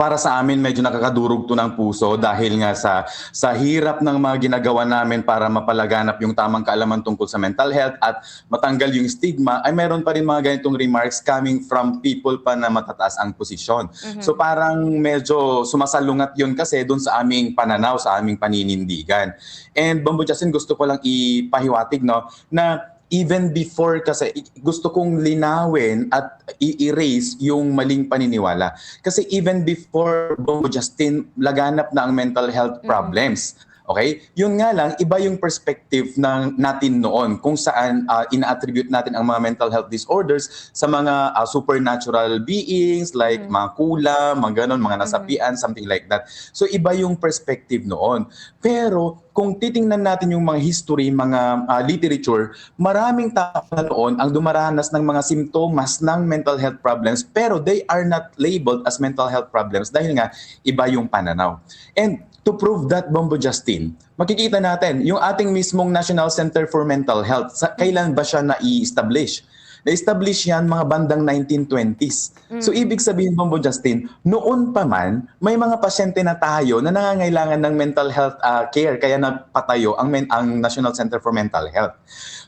Para sa amin medyo nakakadurog 'to ng puso dahil nga sa hirap ng mga ginagawa namin para mapalaganap yung tamang kaalaman tungkol sa mental health at matanggal yung stigma, ay meron pa rin mga ganitong remarks coming from people pa na matataas ang posisyon. So Mhm. parang medyo sumasalungat yun kasi dun sa aming pananaw, sa aming paninindigan. And Bambo Justin, gusto ko lang ipahiwatig, no, na even before, kasi gusto kong linawin at i-erase yung maling paniniwala. Kasi even before Bongo Justin, laganap na ang mental health Mm. problems. Okay? Yun nga lang, iba yung perspective ng natin noon kung saan ina-attribute natin ang mga mental health disorders sa mga supernatural beings like Mhm. mga kulam, mga ganon, mga Mhm. nasapian, something like that. So iba yung perspective noon. Pero kung titingnan natin yung mga history, mga literature, maraming tao na noon ang dumaranas ng mga simptomas ng mental health problems pero they are not labeled as mental health problems dahil nga iba yung pananaw. And to prove that, Bombo Justin, makikita natin yung ating mismong National Center for Mental Health. Kailan ba siya na-establish? Na-establish yan mga bandang 1920s. So Mm. ibig sabihin, Bombo Justin, noon pa man, may mga pasyente na tayo na nangangailangan ng mental health care kaya nagpatayo ang National Center for Mental Health.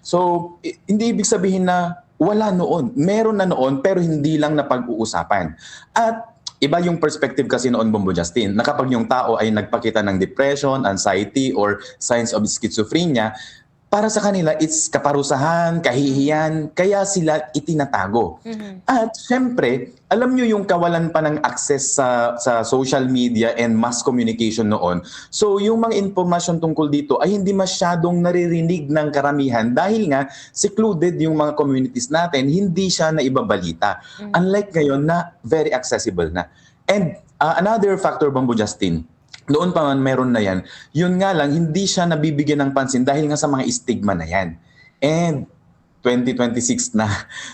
So hindi ibig sabihin na wala noon. Meron na noon pero hindi lang napag-uusapan. At iba yung perspective kasi noon, Bombo Justin, na kapag yung tao ay nagpakita ng depression, anxiety, or signs of schizophrenia, para sa kanila, it's kaparusahan, Mhm. kahihiyan, kaya sila itinatago. Mhm. At syempre, alam nyo yung kawalan pa ng access sa social media and mass communication noon. So yung mga impormasyon tungkol dito ay hindi masyadong naririnig ng karamihan dahil nga secluded yung mga communities natin, hindi siya naibabalita. Mhm. Unlike ngayon na very accessible na. And another factor, Bambo Justin, noon pa man meron na yan. Yun nga lang, hindi siya nabibigyan ng pansin dahil nga sa mga stigma na yan. And 2026 na.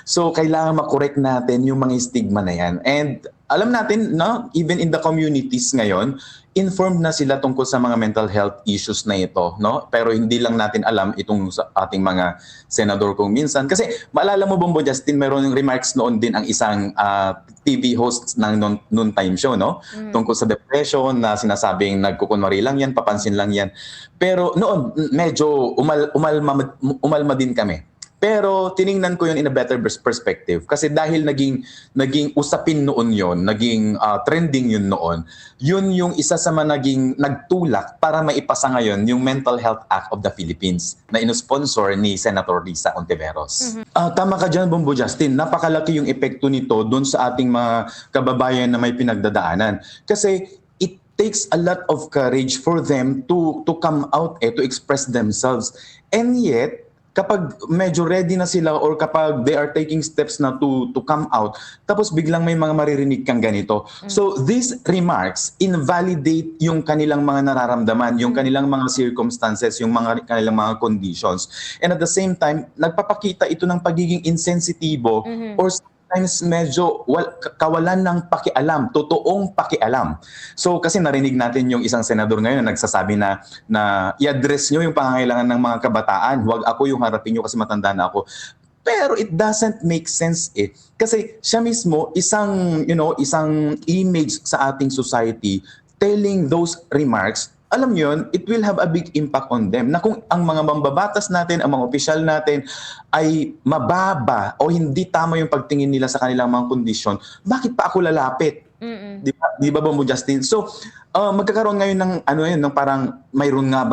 So, kailangan makorek natin yung mga stigma na yan. And alam natin, no, even in the communities ngayon, informed na sila tungkol sa mga mental health issues na ito, no? Pero hindi lang natin alam itong sa ating mga senador kung minsan. Kasi maalala mo, Bombo Justin, meron yung remarks noon din ang isang TV host ng noon time show, no? Mhm. Tungkol sa depression na sinasabing nagkukunwari lang yan, papansin lang yan. Pero noon, medyo umalma din kami. Pero tiningnan ko yun in a better perspective kasi dahil naging usapin noon yon, naging trending yun noon. Yun yung isa sa mga naging nagtulak para maipasa ngayon yung Mental Health Act of the Philippines na inosponsor ni Senator Risa Ontiveros. Mhm. Tama ka dyan, Bombo Justin. Napakalaki yung epekto nito doon sa ating mga kababayan na may pinagdadaanan. Kasi it takes a lot of courage for them to come out, to express themselves. And yet, kapag medyo ready na sila or kapag they are taking steps na to come out, tapos biglang may mga maririnig kang ganito. So these remarks invalidate yung kanilang mga nararamdaman, yung kanilang mga circumstances, yung kanilang mga conditions. And at the same time, nagpapakita ito ng pagiging insensitibo Mhm. or sometimes medyo kawalan ng pakialam, totoong pakialam. So kasi narinig natin yung isang senador ngayon na nagsasabi na i-address nyo yung pangangailangan ng mga kabataan. Huwag ako yung harapin nyo kasi matanda na ako. Pero it doesn't make sense eh. Kasi siya mismo isang image sa ating society telling those remarks, alam nyo yun, it will have a big impact on them. Na kung ang mga mambabatas natin, ang mga opisyal natin ay mababa o hindi tama yung pagtingin nila sa kanilang mga kondisyon, bakit pa ako lalapit? Mm. Di ba Bombo Justin? So, magkakaroon ngayon ng ng parang mayroon nga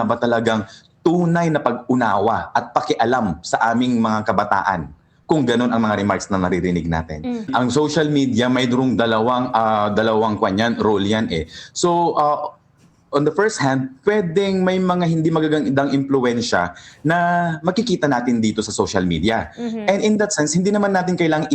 ba talagang tunay na pag-unawa at pakialam sa aming mga kabataan kung ganun ang mga remarks na naririnig natin. Mm. Ang social media may durong dalawang kanyan, role yan eh. So, on the first hand, pwedeng may mga hindi magagandang impluensya na makikita natin dito sa social media. Mhm. And in that sense, hindi naman natin kailangang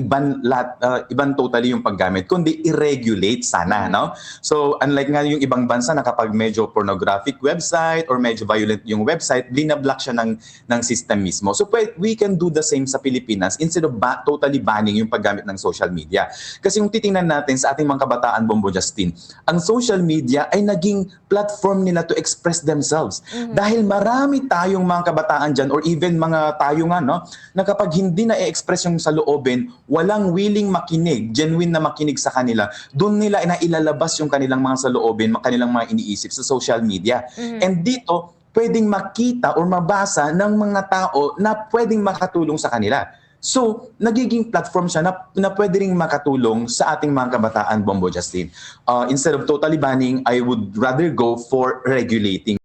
iban totally yung paggamit, kundi i-regulate sana, no? So, unlike nga yung ibang bansa na kapag medyo pornographic website or medyo violent yung website, binablock siya ng system mismo. So, we can do the same sa Pilipinas instead of totally banning yung paggamit ng social media. Kasi yung titingnan natin sa ating mga kabataan, Bombo Justin, ang social media ay naging platform nila to express themselves. Dahil marami tayong mga kabataan dyan or even mga tayo nga, no, na kapag hindi na i-express yung saloobin, walang willing makinig, genuine na makinig sa kanila, doon nila na ilalabas yung kanilang mga saloobin, kanilang mga iniisip sa social media. And dito, pwedeng makita or mabasa ng mga tao na pwedeng makatulong sa kanila. So, nagiging platform siya na pwede rin makatulong sa ating mga kabataan, Bombo Justin. Instead of totally banning, I would rather go for regulating.